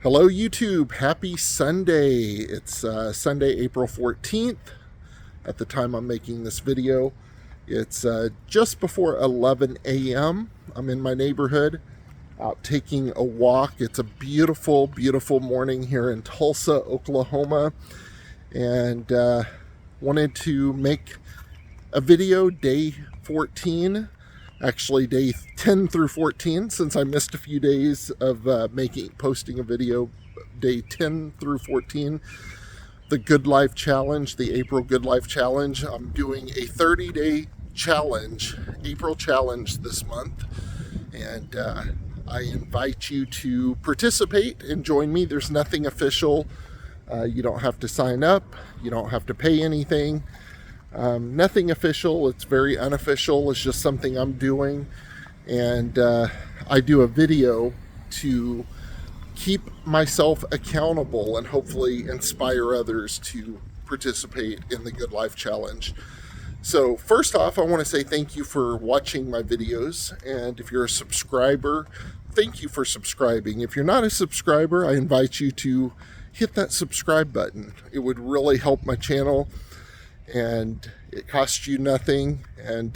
Hello YouTube, happy Sunday. It's Sunday, April 14th at the time I'm making this video. It's just before 11 a.m. I'm in my neighborhood out taking a walk. It's a beautiful, beautiful morning here in Tulsa, Oklahoma, and wanted to make a video day 14, actually day 10 through 14, since I missed a few days of posting a video. Day 10 through 14, the Good Life Challenge, the April Good Life Challenge. I'm doing a 30-day challenge, April challenge this month, and I invite you to participate and join me. There's nothing official. You don't have to sign up. You don't have to pay anything. Nothing official. It's very unofficial. It's just something I'm doing, and I do a video to keep myself accountable and hopefully inspire others to participate in the Good Life Challenge. So first off, I want to say thank you for watching my videos, and if you're a subscriber, thank you for subscribing. If you're not a subscriber, I invite you to hit that subscribe button. It would really help my channel, and it costs you nothing, and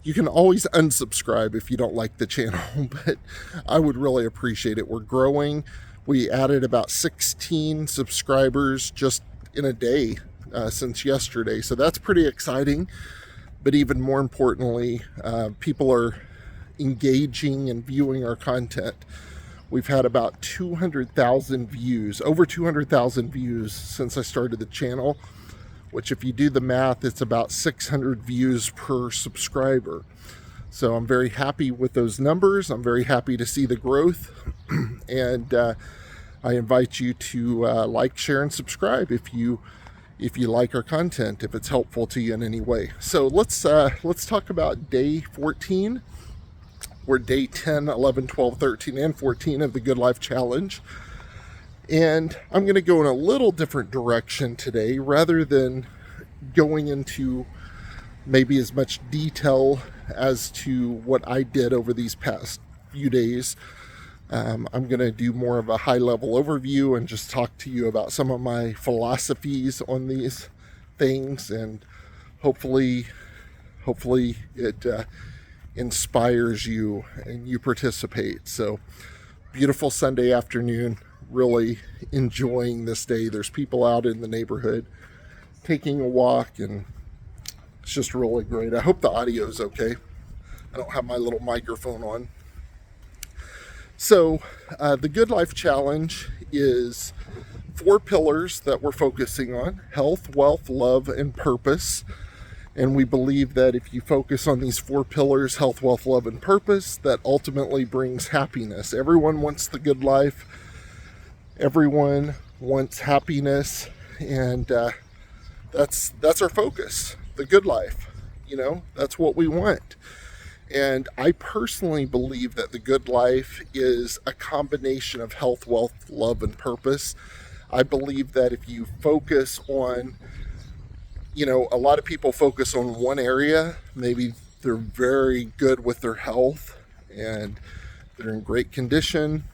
you can always unsubscribe if you don't like the channel, but I would really appreciate it. We're growing. We added about 16 subscribers just in a day since yesterday, so that's pretty exciting. But even more importantly, people are engaging and viewing our content. We've had about 200,000 views, over 200,000 views since I started the channel, which if you do the math, it's about 600 views per subscriber. So I'm very happy with those numbers. I'm very happy to see the growth. And I invite you to like, share, and subscribe if you like our content, if it's helpful to you in any way. So let's talk about day 14. We're day 10, 11, 12, 13, and 14 of the Good Life Challenge. And I'm going to go in a little different direction today. Rather than going into maybe as much detail as to what I did over these past few days, I'm going to do more of a high-level overview and just talk to you about some of my philosophies on these things, and hopefully it inspires you and you participate. So beautiful Sunday afternoon. Really enjoying this day. There's people out in the neighborhood taking a walk, and it's just really great. I hope the audio is okay. I don't have my little microphone on. So the Good Life Challenge is 4 pillars that we're focusing on: health, wealth, love, and purpose. And we believe that if you focus on these 4 pillars, health, wealth, love, and purpose, that ultimately brings happiness. Everyone wants the good life. Everyone wants happiness, and that's our focus, the good life. That's what we want. And I personally believe that the good life is a combination of health, wealth, love, and purpose. I believe that if you focus on, a lot of people focus on one area. Maybe they're very good with their health and they're in great condition,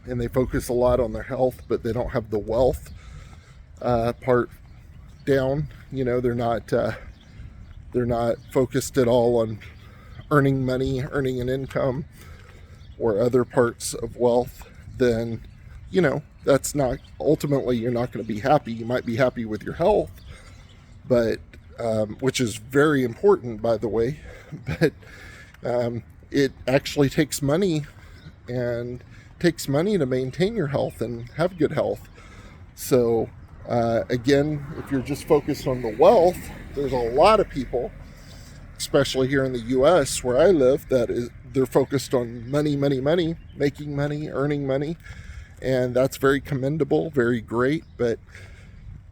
and they focus a lot on their health, but they don't have the wealth part down. They're not focused at all on earning money, earning an income, or other parts of wealth. Then that's not, ultimately you're not going to be happy. You might be happy with your health, but which is very important, by the way, but it actually takes money, and takes money to maintain your health and have good health. So again, if you're just focused on the wealth, there's a lot of people, especially here in the US where I live, they're focused on money, making money, earning money, and that's very commendable, very great. But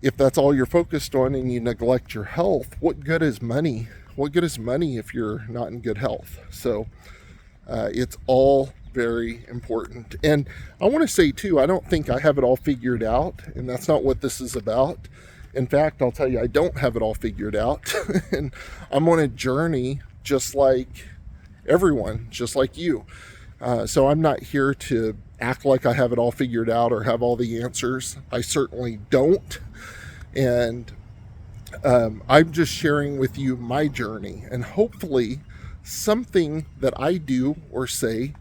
if that's all you're focused on and you neglect your health, what good is money? What good is money if you're not in good health? So it's all very important. And I want to say too, I don't think I have it all figured out, and that's not what this is about. In fact, I'll tell you, I don't have it all figured out. And I'm on a journey just like everyone, just like you. So I'm not here to act like I have it all figured out or have all the answers. I certainly don't. And I'm just sharing with you my journey, and hopefully something that I do or say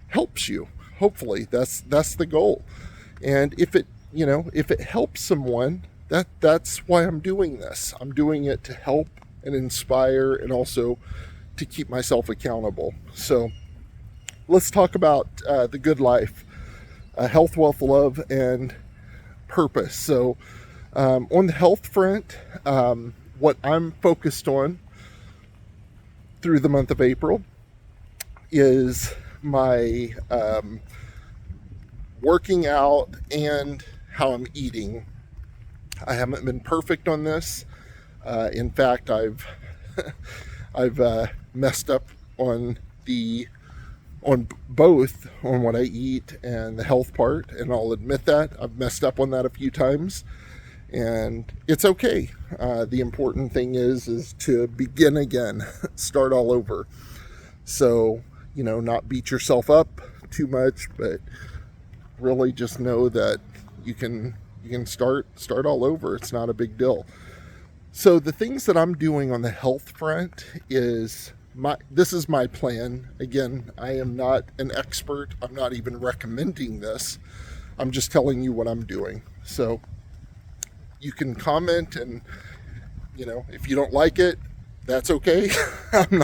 helps you. Hopefully that's the goal. And if it helps someone, that's why I'm doing this. I'm doing it to help and inspire, and also to keep myself accountable. So let's talk about the good life, health, wealth, love, and purpose. So on the health front, what I'm focused on through the month of April is my working out and how I'm eating. I haven't been perfect on this. In fact, I've messed up on both on what I eat and the health part, and I'll admit that I've messed up on that a few times, and it's okay. The important thing is to begin again, start all over. So, not beat yourself up too much, but really just know that you can start all over. It's not a big deal. So the things that I'm doing on the health front is this is my plan. Again, I am not an expert. I'm not even recommending this. I'm just telling you what I'm doing. So you can comment, and if you don't like it, that's okay. I'm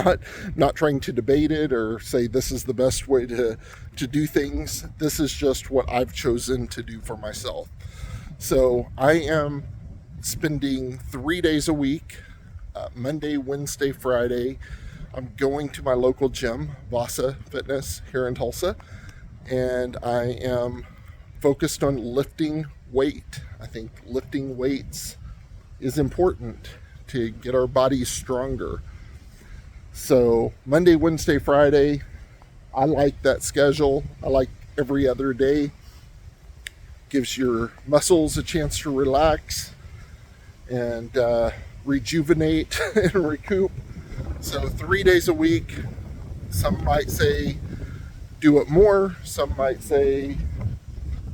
not trying to debate it or say this is the best way to do things. This is just what I've chosen to do for myself. So I am spending 3 days a week, Monday, Wednesday, Friday. I'm going to my local gym, Vasa Fitness, here in Tulsa, and I am focused on lifting weight. I think lifting weights is important to get our bodies stronger. So Monday, Wednesday, Friday, I like that schedule. I like every other day. Gives your muscles a chance to relax and rejuvenate and recoup. So 3 days a week. Some might say do it more. Some might say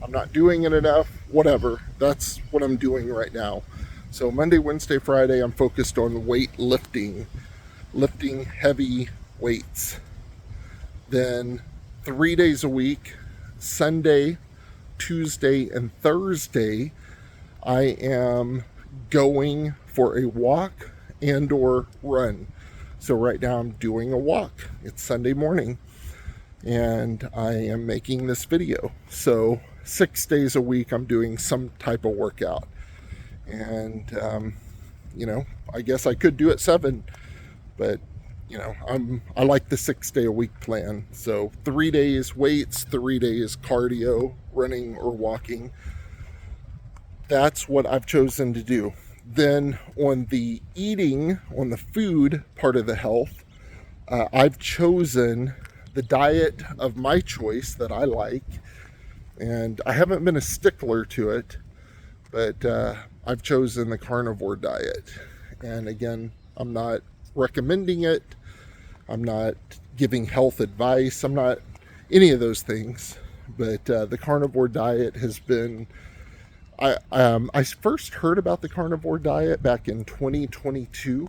I'm not doing it enough. Whatever. That's what I'm doing right now. So Monday, Wednesday, Friday, I'm focused on weight lifting heavy weights. Then 3 days a week, Sunday, Tuesday, and Thursday, I am going for a walk and or run. So right now I'm doing a walk. It's Sunday morning, and I am making this video. So 6 days a week I'm doing some type of workout. And I guess I could do it 7, but I like the 6 day a week plan. So 3 days weights, 3 days cardio, running or walking. That's what I've chosen to do. Then on the eating, on the food part of the health, I've chosen the diet of my choice that I like, and I haven't been a stickler to it, but I've chosen the carnivore diet. And again, I'm not recommending it. I'm not giving health advice. I'm not any of those things. But the carnivore diet has been... I first heard about the carnivore diet back in 2022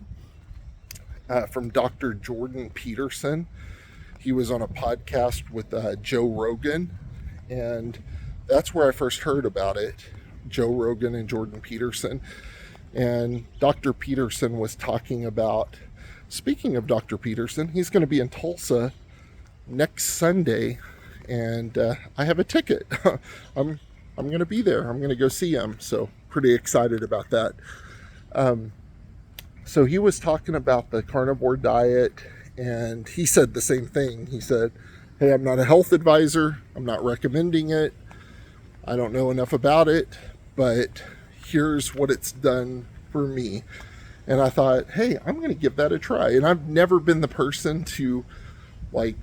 from Dr. Jordan Peterson. He was on a podcast with Joe Rogan, and that's where I first heard about it. Joe Rogan and Jordan Peterson. And Dr. Peterson was talking about, speaking of Dr. Peterson, he's going to be in Tulsa next Sunday, and I have a ticket. I'm going to be there. I'm going to go see him. So pretty excited about that. So he was talking about the carnivore diet, and he said the same thing. He said, hey, I'm not a health advisor. I'm not recommending it. I don't know enough about it, but here's what it's done for me. And I thought, hey, I'm going to give that a try. And I've never been the person to, like,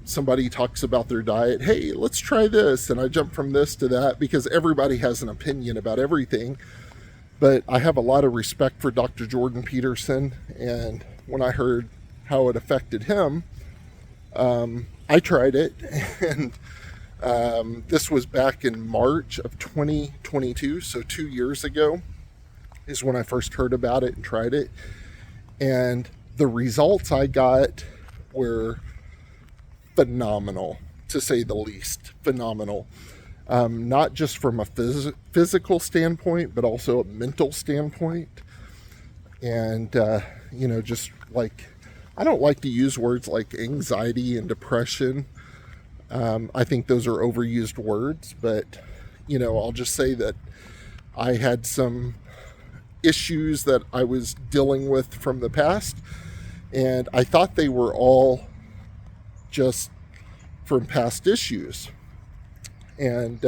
somebody talks about their diet, hey, let's try this, and I jump from this to that, because everybody has an opinion about everything. But I have a lot of respect for Dr. Jordan Peterson, and when I heard how it affected him, I tried it, and This was back in March of 2022, so 2 years ago is when I first heard about it and tried it. And the results I got were phenomenal, to say the least. Phenomenal. Not just from a physical standpoint, but also a mental standpoint. And, just like, I don't like to use words like anxiety and depression. I think those are overused words, but, I'll just say that I had some issues that I was dealing with from the past, and I thought they were all just from past issues. And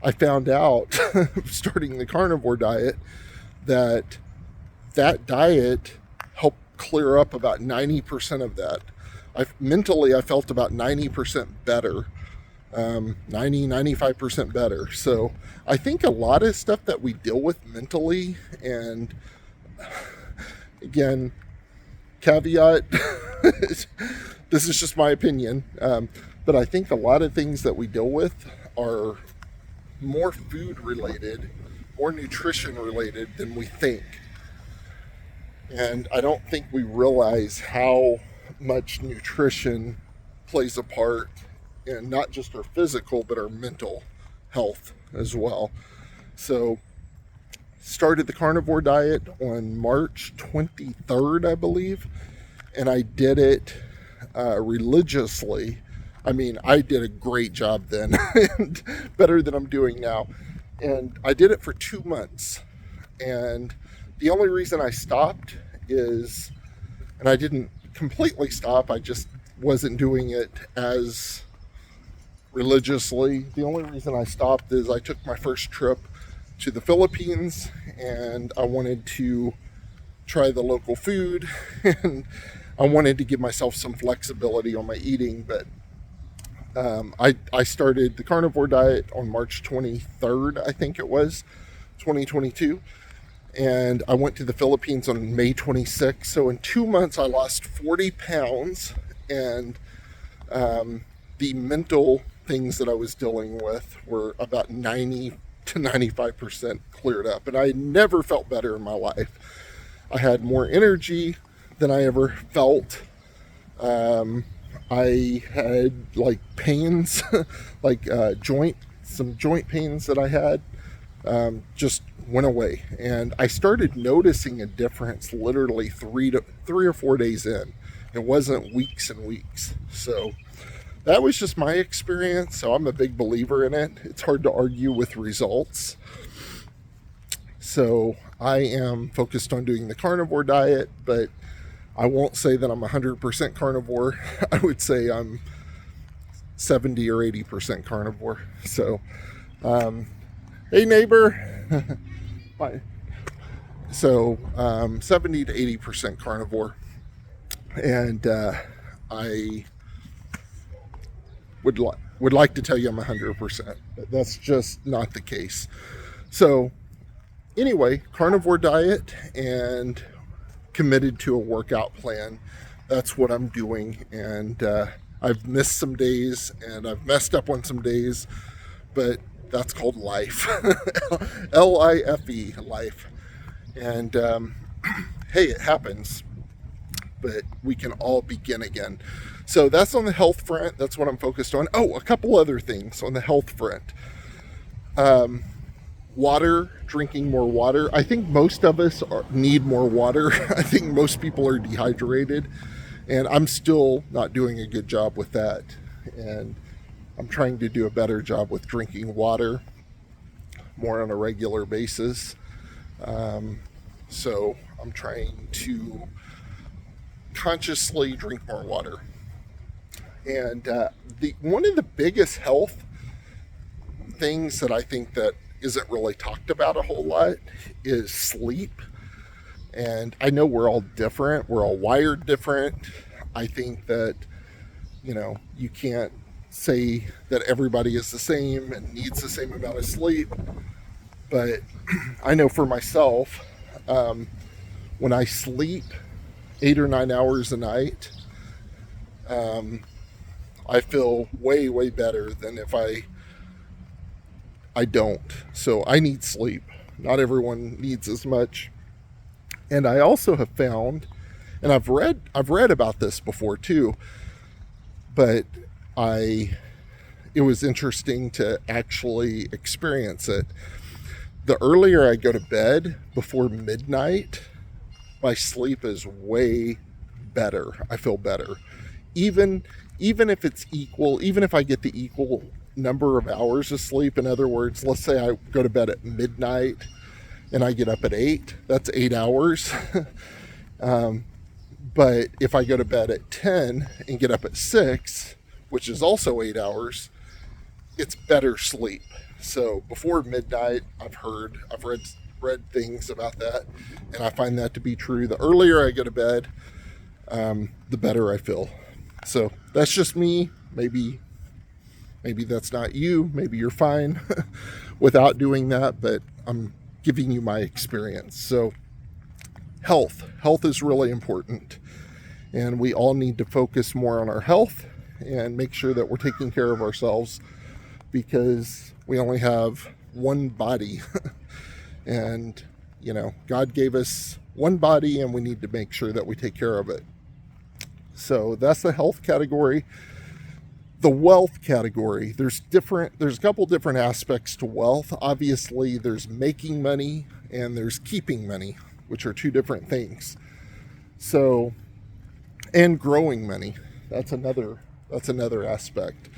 I found out, starting the carnivore diet, that diet helped clear up about 90% of that. Mentally, I felt about 90% better, 95% better. So I think a lot of stuff that we deal with mentally, and again, caveat, this is just my opinion, but I think a lot of things that we deal with are more food related, more nutrition related than we think. And I don't think we realize how much nutrition plays a part in not just our physical, but our mental health as well. So, started the carnivore diet on March 23rd, I believe, and I did it religiously. I mean, I did a great job then, and better than I'm doing now. And I did it for 2 months. And the only reason I stopped is, and I didn't completely stop, I just wasn't doing it as religiously. The only reason I stopped is I took my first trip to the Philippines, and I wanted to try the local food, and I wanted to give myself some flexibility on my eating. But I started the carnivore diet on March 23rd, I think it was, 2022. And I went to the Philippines on May 26th. So in 2 months, I lost 40 pounds. And the mental things that I was dealing with were about 90 to 95% cleared up. And I never felt better in my life. I had more energy than I ever felt. I had like pains, like some joint pains that I had, just went away. And I started noticing a difference literally 3 or 4 days in. It wasn't weeks and weeks. So that was just my experience. So I'm a big believer in it. It's hard to argue with results. So I am focused on doing the carnivore diet, but I won't say that I'm 100% carnivore. I would say I'm 70 or 80% carnivore. So, hey neighbor. Bye. So 70 to 80% carnivore. And I would like to tell you I'm 100%. But that's just not the case. So anyway, carnivore diet and committed to a workout plan. That's what I'm doing. And I've missed some days and I've messed up on some days, but that's called life. L-I-F-E, life. And hey, it happens, but we can all begin again. So that's on the health front. That's what I'm focused on. Oh, a couple other things on the health front. Water, drinking more water. I think most of us need more water. I think most people are dehydrated, and I'm still not doing a good job with that. And I'm trying to do a better job with drinking water more on a regular basis. So I'm trying to consciously drink more water. And one of the biggest health things that I think that isn't really talked about a whole lot is sleep. And I know we're all different. We're all wired different. I think that, you can't say that everybody is the same and needs the same amount of sleep. But I know for myself, when I sleep 8 or 9 hours a night, I feel way, way better than if I don't. So I need sleep. Not everyone needs as much. And I also have found, and I've read about this before too, but it was interesting to actually experience it. The earlier I go to bed, before midnight, my sleep is way better. I feel better. Even if it's equal, even if I get the equal number of hours of sleep. In other words, let's say I go to bed at midnight and I get up at 8, that's 8 hours. But if I go to bed at 10 and get up at 6, which is also 8 hours, it's better sleep. So before midnight, I've read things about that, and I find that to be true. The earlier I go to bed, the better I feel. So that's just me. Maybe that's not you. Maybe you're fine without doing that, but I'm giving you my experience. So health is really important, and we all need to focus more on our health and make sure that we're taking care of ourselves, because we only have one body. And God gave us one body, and we need to make sure that we take care of it. So that's the health category. The wealth category, there's a couple different aspects to wealth. Obviously, there's making money and there's keeping money, which are two different things. So, and growing money, that's another aspect.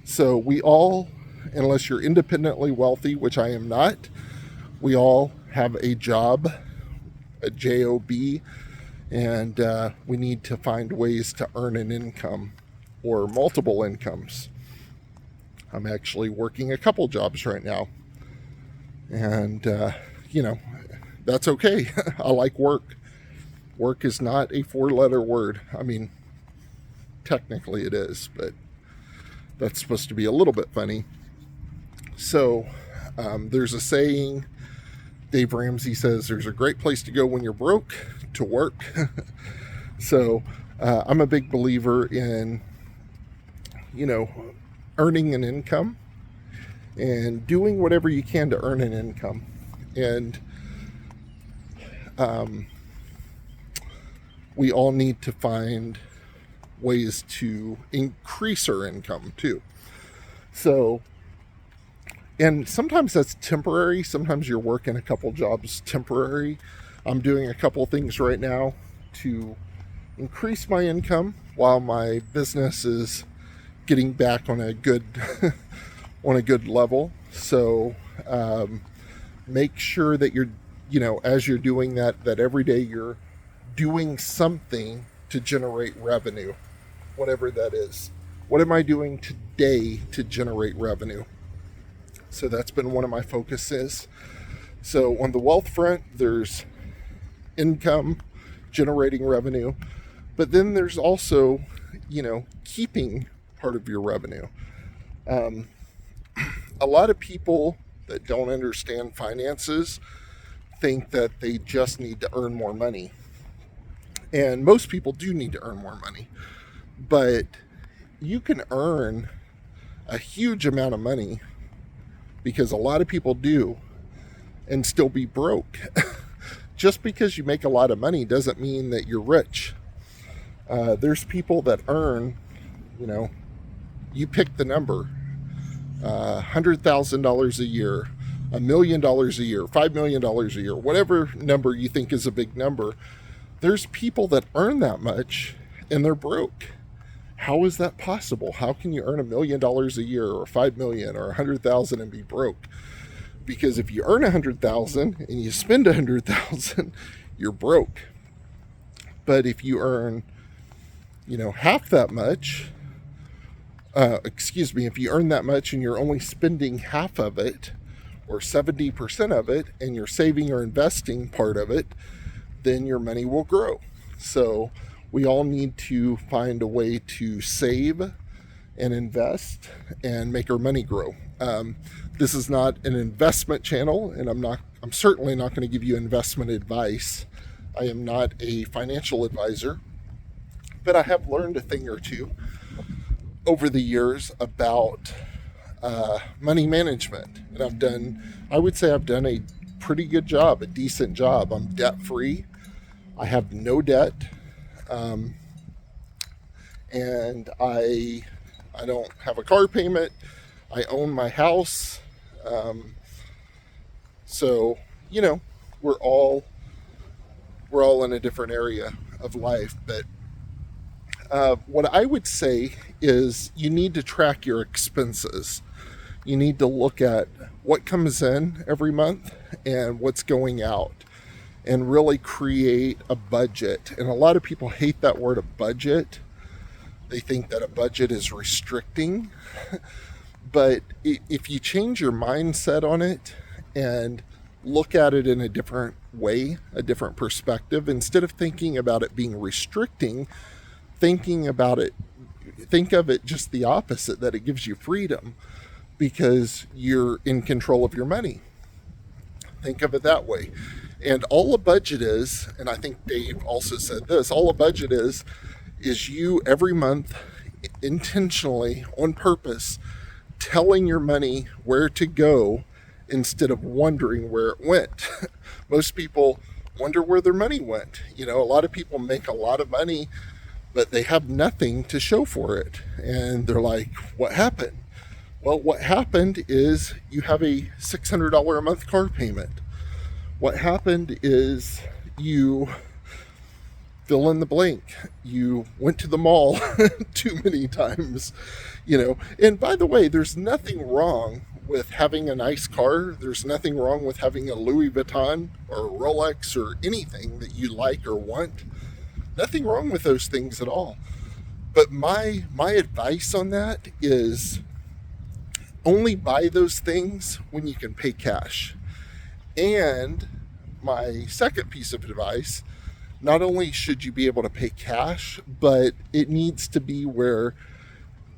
So we all, unless you're independently wealthy, which I am not, we all have a job, a job, and we need to find ways to earn an income or multiple incomes. I'm actually working a couple jobs right now, and that's okay. I like work. Work is not a 4-letter word. I mean, technically it is, but that's supposed to be a little bit funny. So there's a saying, Dave Ramsey says, there's a great place to go when you're broke, to work. So I'm a big believer in earning an income and doing whatever you can to earn an income. And we all need to find ways to increase our income too. So, and sometimes that's temporary. Sometimes you're working a couple jobs temporary. I'm doing a couple things right now to increase my income while my business is getting back on a good level. So make sure that you're, as you're doing that every day you're doing something to generate revenue, whatever that is. What am I doing today to generate revenue? So that's been one of my focuses. So on the wealth front, there's income, generating revenue, but then there's also, keeping part of your revenue. A lot of people that don't understand finances think that they just need to earn more money. And most people do need to earn more money, but you can earn a huge amount of money, because a lot of people do, and still be broke. Just because you make a lot of money doesn't mean that you're rich. There's people that earn, you pick the number, $100,000 a year, $1 million a year, $5 million a year, whatever number you think is a big number. There's people that earn that much and they're broke. How is that possible? How can you earn $1 million a year, or 5 million, or 100,000 and be broke? Because if you earn 100,000 and you spend 100,000, you're broke. But if you earn, half that much, if you earn that much and you're only spending half of it, or 70% of it, and you're saving or investing part of it, then your money will grow. So we all need to find a way to save and invest and make our money grow. This is not an investment channel, and I'm certainly not going to give you investment advice. I am not a financial advisor, but I have learned a thing or two. over the years about money management, and I would say I've done a pretty good job, a decent job. I'm debt free. I have no debt, and I don't have a car payment. I own my house, so we're all in a different area of life. But what I would say is you need to track your expenses. You need to look at what comes in every month and what's going out, and really create a budget. And a lot of people hate that word, a budget. They think that a budget is restricting. But if you change your mindset on it and look at it in a different way, a different perspective, instead of thinking about it being restricting, think of it just the opposite, that it gives you freedom because you're in control of your money. Think of it that way. And all a budget is, and I think Dave also said this, all a budget is you every month intentionally, on purpose, telling your money where to go instead of wondering where it went. Most people wonder where their money went. A lot of people make a lot of money, but they have nothing to show for it. And they're like, what happened? Well, what happened is you have a $600 a month car payment. What happened is you fill in the blank. You went to the mall too many times, And by the way, there's nothing wrong with having a nice car. There's nothing wrong with having a Louis Vuitton or a Rolex or anything that you like or want. Nothing wrong with those things at all. But my advice on that is only buy those things when you can pay cash. And my second piece of advice, not only should you be able to pay cash, but it needs to be where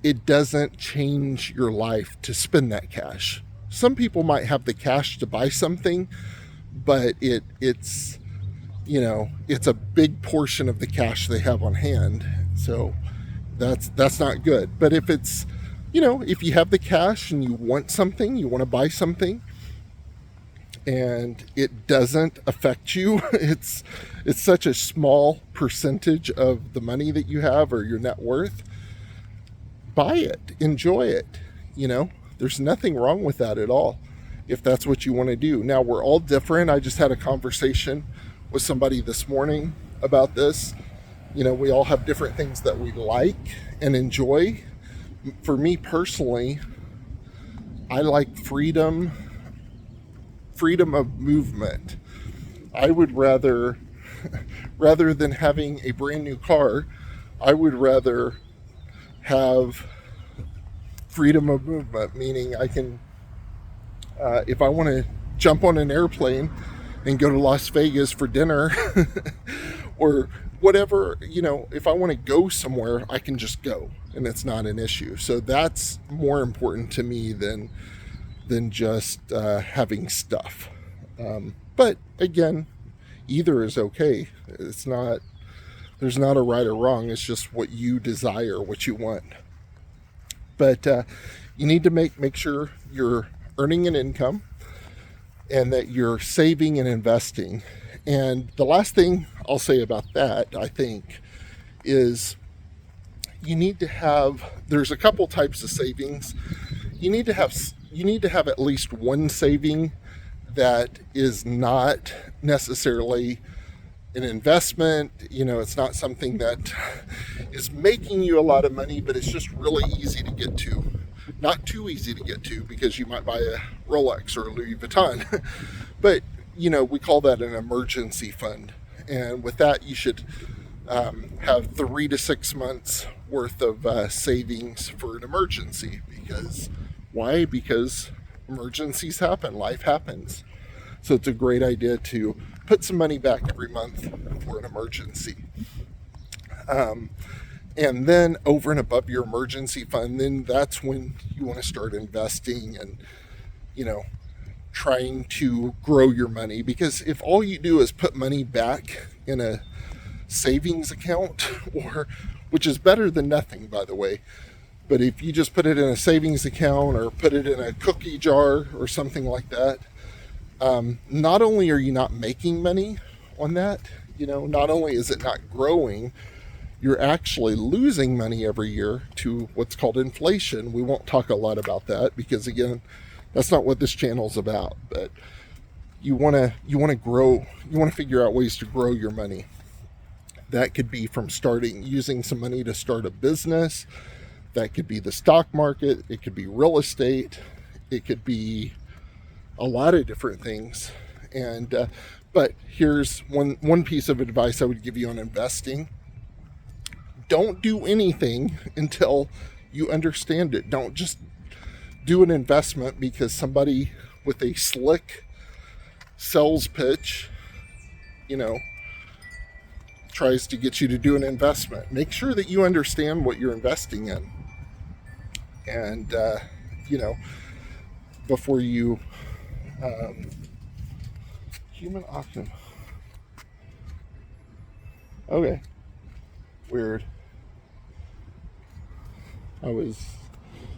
it doesn't change your life to spend that cash. Some people might have the cash to buy something, but it's a big portion of the cash they have on hand. So that's not good. But if it's, if you have the cash and you want something, you want to buy something, and it doesn't affect you, it's such a small percentage of the money that you have or your net worth, buy it, enjoy it. There's nothing wrong with that at all if that's what you want to do. Now, we're all different. I just had a conversation with somebody this morning about this. We all have different things that we like and enjoy. For me personally, I like freedom of movement. I would rather than having a brand new car, I would rather have freedom of movement, meaning I can, if I want to jump on an airplane and go to Las Vegas for dinner or whatever, if I want to go somewhere, I can just go and it's not an issue. So that's more important to me than just having stuff. But again, either is okay. There's not a right or wrong. It's just what you desire, what you want. But you need to make sure you're earning an income and that you're saving and investing. And the last thing I'll say about that, I think, is you need to have, there's a couple types of savings. You need to have at least one saving that is not necessarily an investment. It's not something that is making you a lot of money, but it's just really easy to get to. Not too easy to get to because you might buy a Rolex or a Louis Vuitton. But, we call that an emergency fund. And with that, you should have 3 to 6 months worth of savings for an emergency. Why? Because emergencies happen, life happens. So it's a great idea to put some money back every month for an emergency. And then over and above your emergency fund, then that's when you want to start investing and, trying to grow your money. Because if all you do is put money back in a savings account, which is better than nothing, by the way, But if you just put it in a savings account or put it in a cookie jar or something like that, not only are you not making money on that, not only is it not growing, you're actually losing money every year to what's called inflation. We won't talk a lot about that because, again, that's not what this channel's about. But you want to grow. You want to figure out ways to grow your money. That could be from using some money to start a business. That could be the stock market. It could be real estate. It could be a lot of different things. And but here's one piece of advice I would give you on investing. Don't do anything until you understand it. Don't just do an investment because somebody with a slick sales pitch, tries to get you to do an investment. Make sure that you understand what you're investing in. And, before you, human auction. Okay. Weird. I was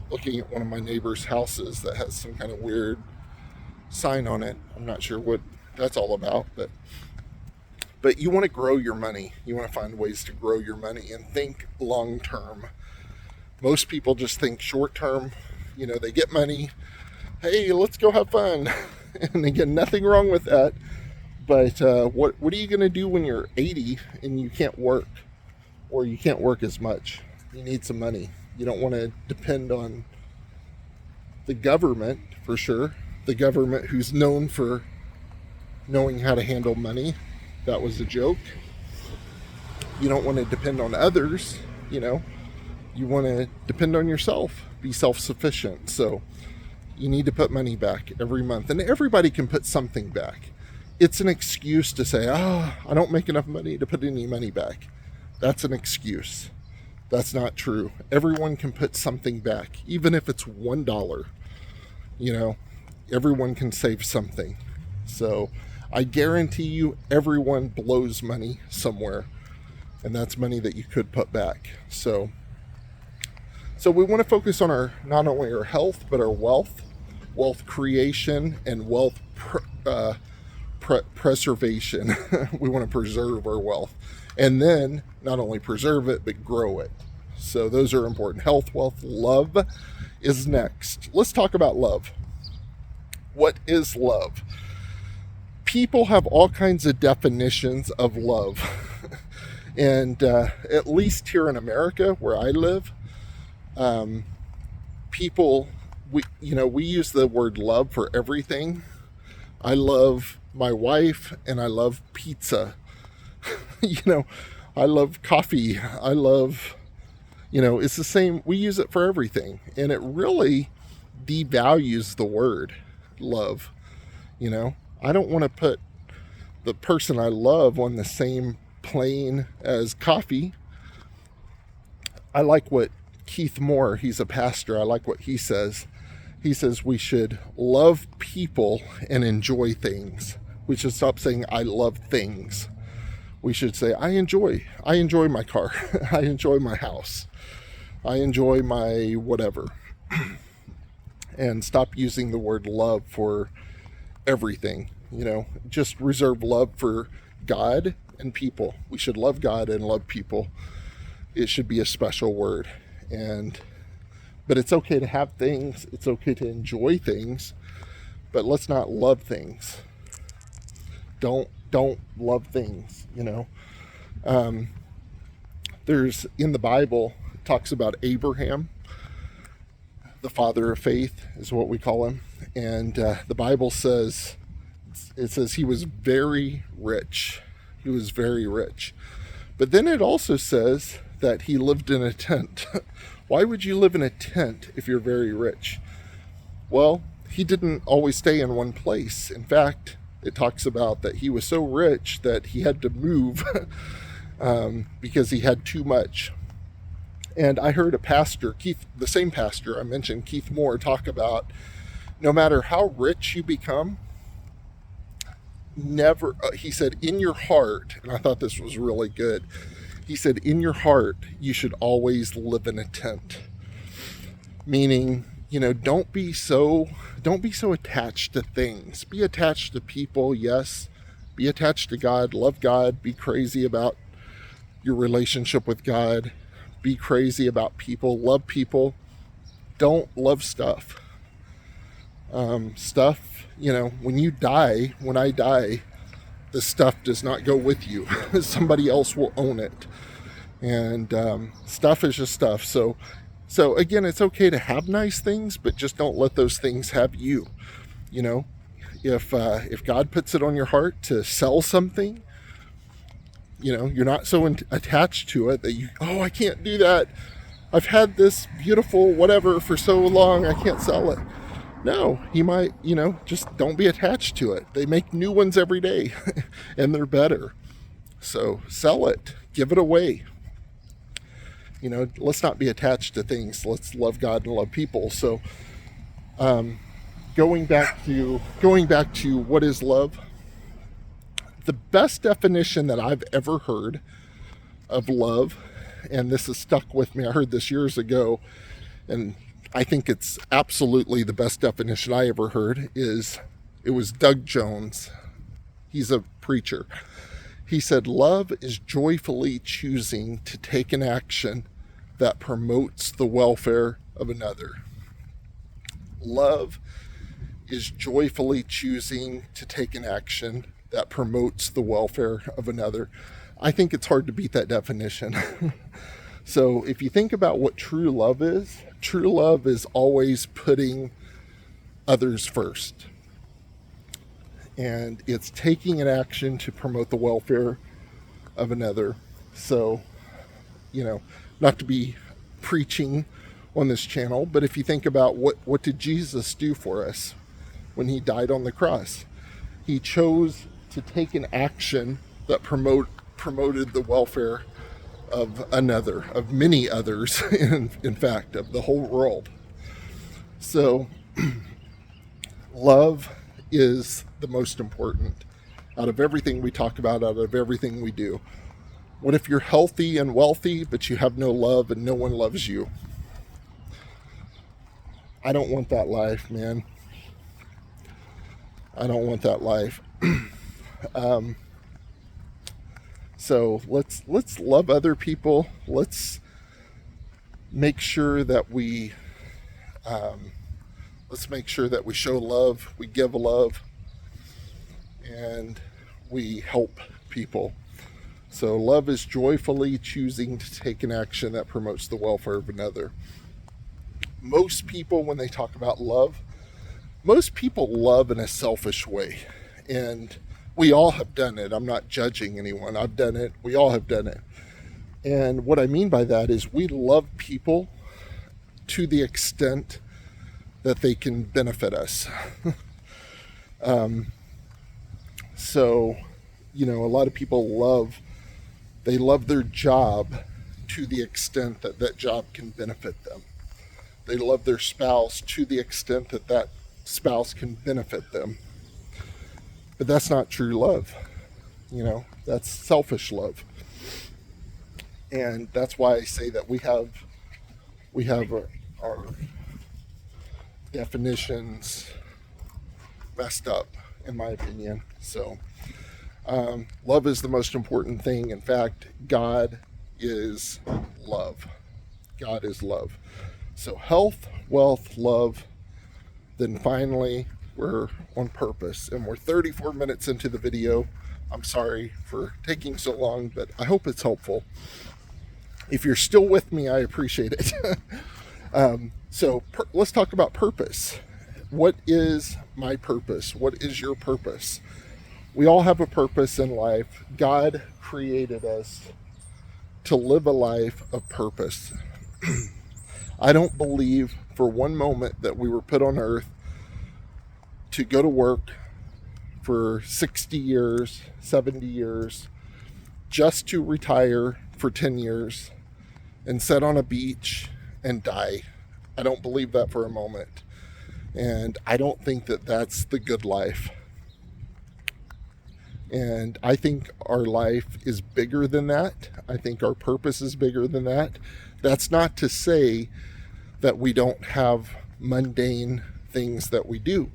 looking at one of my neighbor's houses that has some kind of weird sign on it. I'm not sure what that's all about, but you want to grow your money. You want to find ways to grow your money and think long term. Most people just think short term. They get money. Hey, let's go have fun. And again, nothing wrong with that. But what are you going to do when you're 80 and you can't work? Or you can't work as much? You need some money. You don't want to depend on the government, for sure. The government who's known for knowing how to handle money. That was a joke. You don't want to depend on others, You want to depend on yourself. Be self-sufficient. So you need to put money back every month. And everybody can put something back. It's an excuse to say, I don't make enough money to put any money back. That's an excuse. That's not true. Everyone can put something back, even if it's $1. Everyone can save something. So I guarantee you everyone blows money somewhere, and that's money that you could put back. So we want to focus on not only our health, but our wealth creation, and wealth preservation. We want to preserve our wealth, and then not only preserve it, but grow it. So those are important. Health, wealth, love is next. Let's talk about love. What is love? People have all kinds of definitions of love. And at least here in America, where I live, people, we use the word love for everything. I love my wife and I love pizza. I love coffee. I love, it's the same. We use it for everything. And it really devalues the word love. I don't want to put the person I love on the same plane as coffee. I like what Keith Moore, he's a pastor, I like what he says. He says we should love people and enjoy things. We should stop saying I love things. We should say I enjoy my car. I enjoy my house. I enjoy my whatever. And stop using the word love for everything. Just reserve love for God and people. We should love God and love people. It should be a special word. But it's okay to have things. It's okay to enjoy things, but let's not love things. Don't love things. There's in the Bible, it talks about Abraham, the father of faith is what we call him. And the Bible says, he was very rich. He was very rich. But then it also says that he lived in a tent. Why would you live in a tent if you're very rich? Well, he didn't always stay in one place. In fact, it talks about that he was so rich that he had to move because he had too much. And I heard a pastor, the same pastor I mentioned, Keith Moore, talk about no matter how rich you become, never, he said, in your heart, and I thought this was really good. He said, in your heart, you should always live in a tent. meaning, don't be so attached to things. Be attached to people, yes. Be attached to God, love God, be crazy about your relationship with God, be crazy about people, love people. Don't love stuff. Stuff, when I die, the stuff does not go with you. Somebody else will own it. And stuff is just stuff. So again, it's okay to have nice things, but just don't let those things have you. If God puts it on your heart to sell something, you're not so attached to it that I can't do that. I've had this beautiful whatever for so long, I can't sell it. No, he might, just don't be attached to it. They make new ones every day and they're better. So sell it, give it away. Let's not be attached to things. Let's love God and love people. So going back to what is love, the best definition that I've ever heard of love, and this has stuck with me, I heard this years ago, and I think it's absolutely the best definition I ever heard, it was Doug Jones. He's a preacher. He said, love is joyfully choosing to take an action that promotes the welfare of another. Love is joyfully choosing to take an action that promotes the welfare of another. I think it's hard to beat that definition. So if you think about what true love is always putting others first. And it's taking an action to promote the welfare of another. So, not to be preaching on this channel, but if you think about what did Jesus do for us when he died on the cross? He chose to take an action that promoted the welfare of another, of many others, in fact, of the whole world. So, love is the most important out of everything we talk about, out of everything we do. What if you're healthy and wealthy, but you have no love and no one loves you? I don't want that life, man. I don't want that life. So let's love other people. Let's make sure that we show love, we give love, and we help people. So love is joyfully choosing to take an action that promotes the welfare of another. Most people, when they talk about love, most people love in a selfish way. And we all have done it. I'm not judging anyone. I've done it. We all have done it. And what I mean by that is we love people to the extent that they can benefit us. So, a lot of people love their job to the extent that that job can benefit them. They love their spouse to the extent that that spouse can benefit them. But that's not true love. That's selfish love. And that's why I say that we have our definitions messed up, in my opinion. So, love is the most important thing. In fact, God is love. God is love. So health, wealth, love. Then finally, we're on purpose. And we're 34 minutes into the video. I'm sorry for taking so long, but I hope it's helpful. If you're still with me, I appreciate it. Let's talk about purpose. What is my purpose? What is your purpose? We all have a purpose in life. God created us to live a life of purpose. I don't believe for one moment that we were put on earth to go to work for 60 years, 70 years, just to retire for 10 years and sit on a beach and die. I don't believe that for a moment. And I don't think that that's the good life. And I think our life is bigger than that. I think our purpose is bigger than that. That's not to say that we don't have mundane things that we do.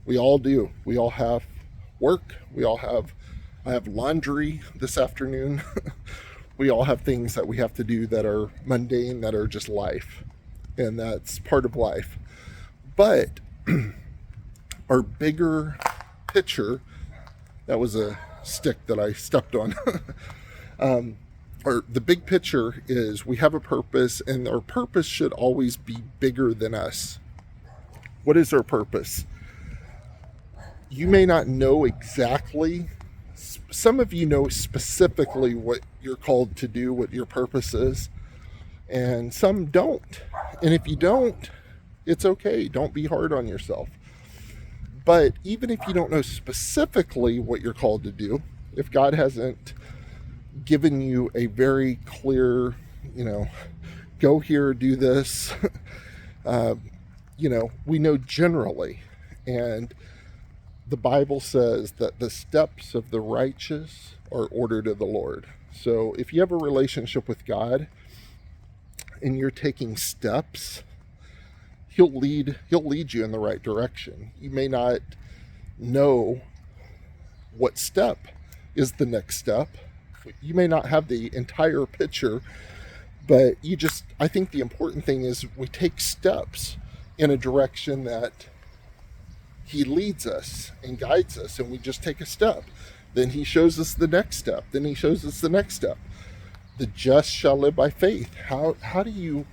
We all do. We all have work. I have laundry this afternoon. We all have things that we have to do that are mundane, that are just life. And that's part of life. But our bigger picture, that was a stick that I stepped on. The big picture is we have a purpose, and our purpose should always be bigger than us. What is our purpose? You may not know exactly. Some of you know specifically what you're called to do, what your purpose is, and some don't. And if you don't, it's okay. Don't be hard on yourself. But even if you don't know specifically what you're called to do, if God hasn't given you a very clear, go here, do this, we know generally. And the Bible says that the steps of the righteous are ordered of the Lord. So if you have a relationship with God and you're taking steps, He'll lead you in the right direction. You may not know what step is the next step. You may not have the entire picture, but I think the important thing is we take steps in a direction that He leads us and guides us, and we just take a step. Then He shows us the next step. Then He shows us the next step. The just shall live by faith. How do you,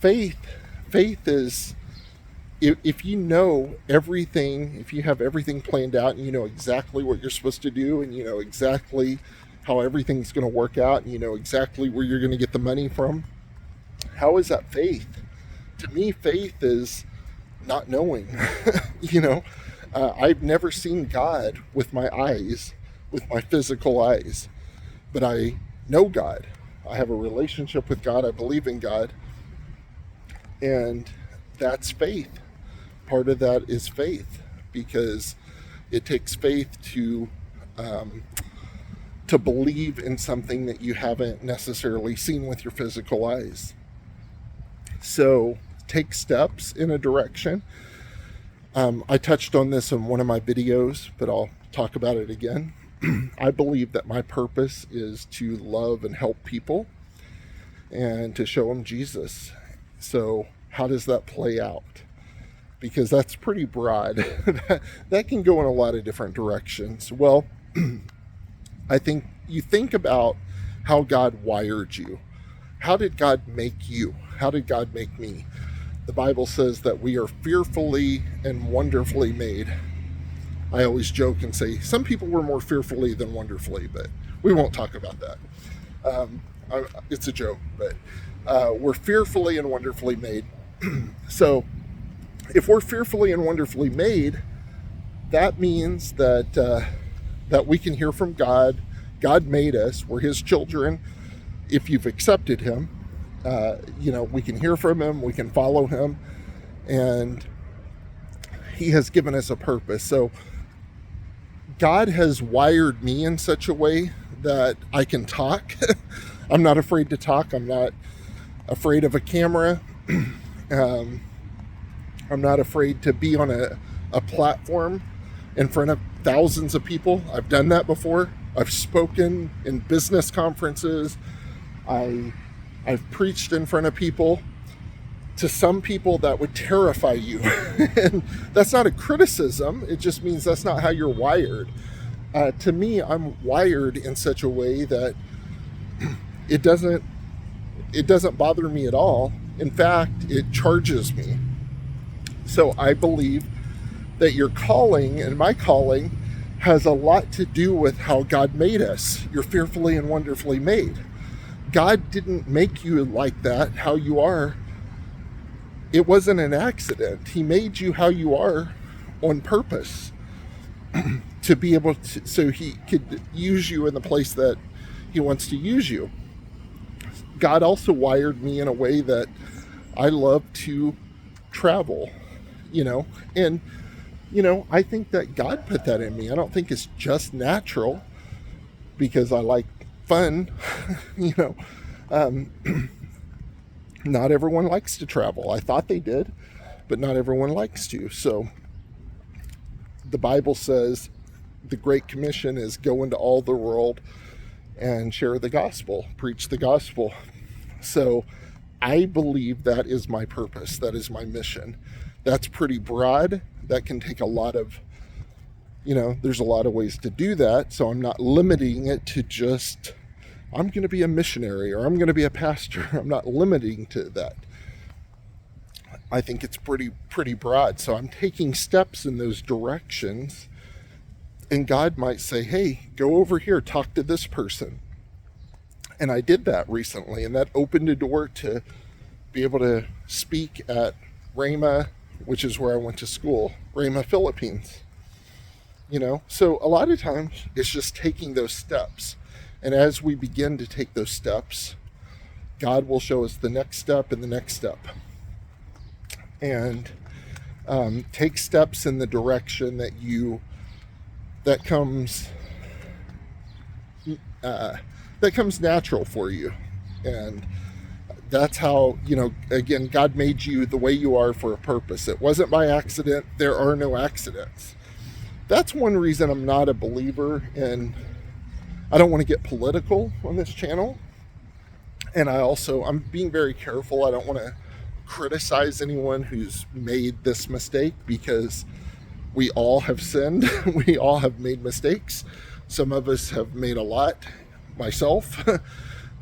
faith is, if you know everything, if you have everything planned out and you know exactly what you're supposed to do, and you know exactly how everything's going to work out, and you know exactly where you're going to get the money from, how is that faith? To me, faith is not knowing. I've never seen God with my eyes, with my physical eyes, but I know God. I have a relationship with God. I believe in God. And that's faith. Part of that is faith, because it takes faith to believe in something that you haven't necessarily seen with your physical eyes. So take steps in a direction. I touched on this in one of my videos, but I'll talk about it again. I believe that my purpose is to love and help people and to show them Jesus. So how does that play out? Because that's pretty broad. That can go in a lot of different directions. Well, I think you think about how God wired you. How did God make you? How did God make me? The Bible says that we are fearfully and wonderfully made. I always joke and say some people were more fearfully than wonderfully, but we won't talk about that. It's a joke, but we're fearfully and wonderfully made. So if we're fearfully and wonderfully made, that means that we can hear from God. God made us. We're His children. If you've accepted Him, we can hear from Him. We can follow Him. And He has given us a purpose. So God has wired me in such a way that I can talk. I'm not afraid to talk. I'm not afraid of a camera. I'm not afraid to be on a platform in front of thousands of people. I've done that before. I've spoken in business conferences. I've preached in front of people. To some people, that would terrify you. And that's not a criticism. It just means that's not how you're wired. To me, I'm wired in such a way that it doesn't bother me at all. In fact, it charges me. So I believe that your calling and my calling has a lot to do with how God made us. You're fearfully and wonderfully made. God didn't make you like that, how you are. It wasn't an accident. He made you how you are on purpose to be able to, so He could use you in the place that He wants to use you. God also wired me in a way that I love to travel, and, I think that God put that in me. I don't think it's just natural because I like fun, Not everyone likes to travel. I thought they did, but not everyone likes to. So the Bible says the Great Commission is go into all the world and share the gospel, preach the gospel. So I believe that is my purpose. That is my mission. That's pretty broad. That can take a lot of, there's a lot of ways to do that. So I'm not limiting it to just, I'm going to be a missionary or I'm going to be a pastor. I'm not limiting to that. I think it's pretty broad. So I'm taking steps in those directions. And God might say, hey, go over here, talk to this person. And I did that recently, and that opened a door to be able to speak at Rhema, which is where I went to school, Rhema, Philippines. So a lot of times it's just taking those steps. And as we begin to take those steps, God will show us the next step and the next step. And take steps in the direction that comes natural for you. And that's how, again, God made you the way you are for a purpose. It wasn't by accident. There are no accidents. That's one reason I'm not a believer in, I don't want to get political on this channel. And I'm being very careful. I don't want to criticize anyone who's made this mistake, because we all have sinned. We all have made mistakes. Some of us have made a lot, myself.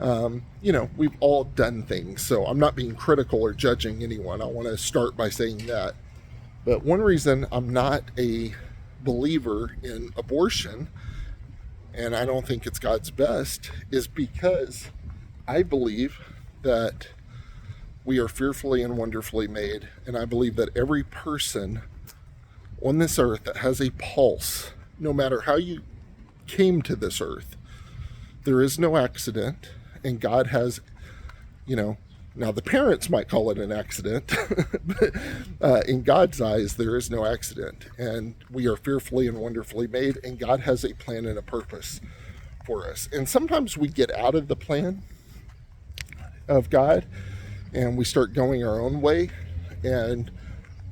We've all done things. So I'm not being critical or judging anyone. I want to start by saying that. But one reason I'm not a believer in abortion, and I don't think it's God's best, is because I believe that we are fearfully and wonderfully made. And I believe that every person on this earth that has a pulse, no matter how you came to this earth, there is no accident. And God has, now the parents might call it an accident, but in God's eyes, there is no accident. And we are fearfully and wonderfully made, and God has a plan and a purpose for us. And sometimes we get out of the plan of God and we start going our own way. And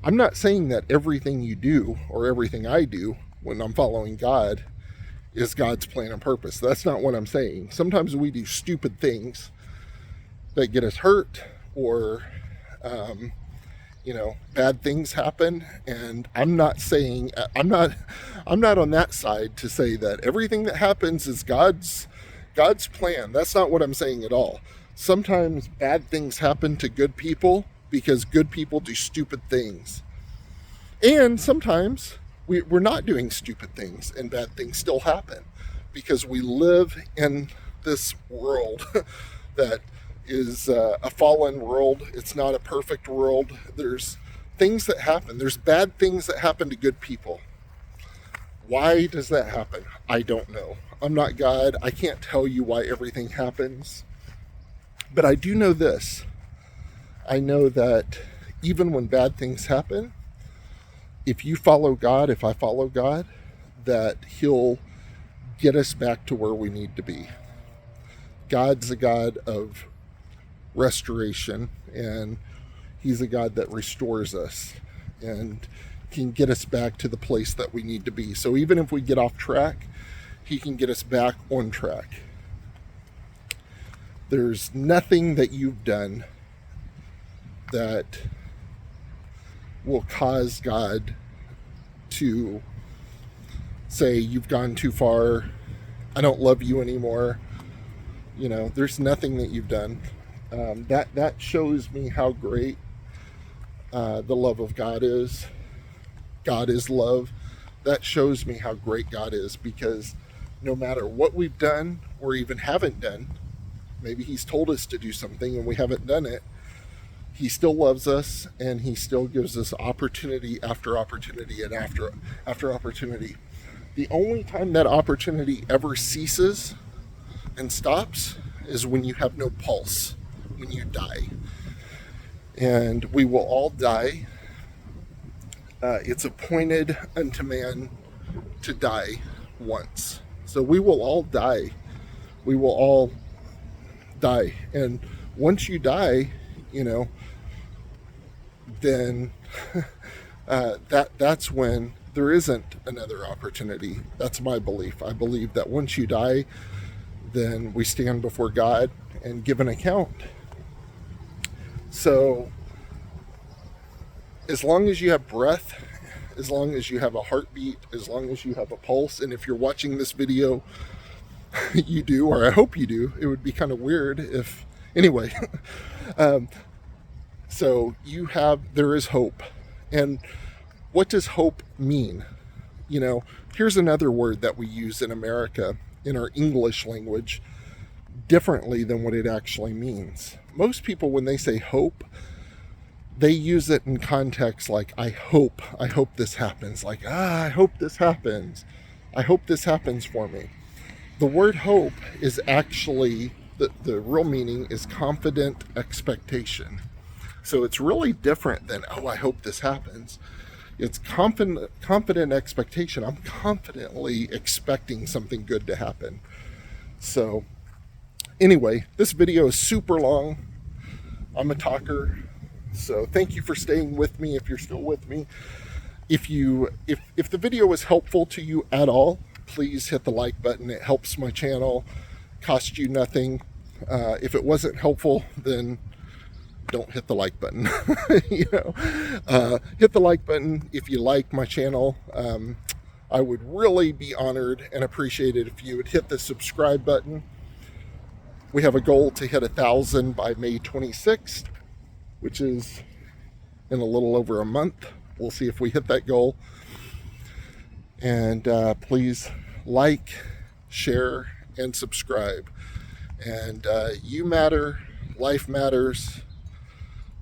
I'm not saying that everything you do or everything I do when I'm following God is God's plan and purpose. That's not what I'm saying. Sometimes we do stupid things that get us hurt, or bad things happen. And I'm not on that side to say that everything that happens is God's plan. That's not what I'm saying at all. Sometimes bad things happen to good people because good people do stupid things. And sometimes we're not doing stupid things and bad things still happen, because we live in this world that is a fallen world. It's not a perfect world. There's things that happen. There's bad things that happen to good people. Why does that happen? I don't know. I'm not God. I can't tell you why everything happens. But I do know this. I know that even when bad things happen, if you follow God, if I follow God, that He'll get us back to where we need to be. God's a God of restoration, and He's a God that restores us and can get us back to the place that we need to be. So even if we get off track, He can get us back on track. There's nothing that you've done that will cause God to say, you've gone too far, I don't love you anymore. There's nothing that you've done. That shows me how great the love of God is. God is love. That shows me how great God is, because no matter what we've done or even haven't done, maybe He's told us to do something and we haven't done it, He still loves us, and He still gives us opportunity after opportunity and after opportunity. The only time that opportunity ever ceases and stops is when you have no pulse, when you die. And we will all die. It's appointed unto man to die once. So we will all die. We will all die. And once you die, then that's when there isn't another opportunity. That's my belief. I believe that once you die, then we stand before God and give an account. So as long as you have breath, as long as you have a heartbeat, as long as you have a pulse, and if you're watching this video, you do, or I hope you do. It would be kind of weird if, anyway. So there is hope. And what does hope mean? Here's another word that we use in America, in our English language, differently than what it actually means. Most people, when they say hope, they use it in context like, I hope this happens. Like, I hope this happens. I hope this happens for me. The word hope is actually, the real meaning is confident expectation. So it's really different than, oh, I hope this happens. It's confident expectation. I'm confidently expecting something good to happen. So anyway, this video is super long. I'm a talker. So thank you for staying with me if you're still with me. If the video was helpful to you at all, please hit the like button. It helps my channel, costs you nothing. If it wasn't helpful, then don't hit the like button. Hit the like button if you like my channel. I would really be honored and appreciate it if you would hit the subscribe button. We have a goal to hit 1,000 by May 26th, which is in a little over a month. We'll see if we hit that goal. And please like, share, and subscribe. And you matter. Life matters.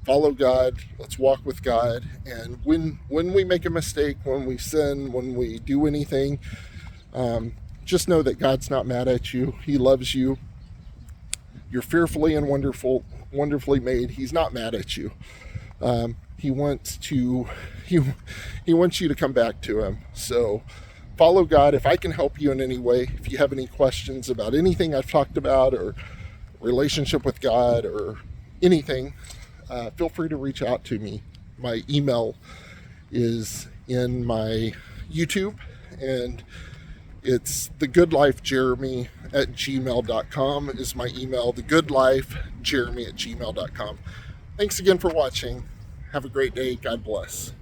Follow God. Let's walk with God. And when we make a mistake, when we sin, when we do anything, just know that God's not mad at you. He loves you. You're fearfully and wonderfully made. He's not mad at you. He wants you to come back to him. So follow God. If I can help you in any way, if you have any questions about anything I've talked about, or relationship with God, or anything, feel free to reach out to me. My email is in my YouTube, and it's thegoodlifejeremy@gmail.com is my email. Thegoodlifejeremy@gmail.com. Thanks again for watching. Have a great day. God bless.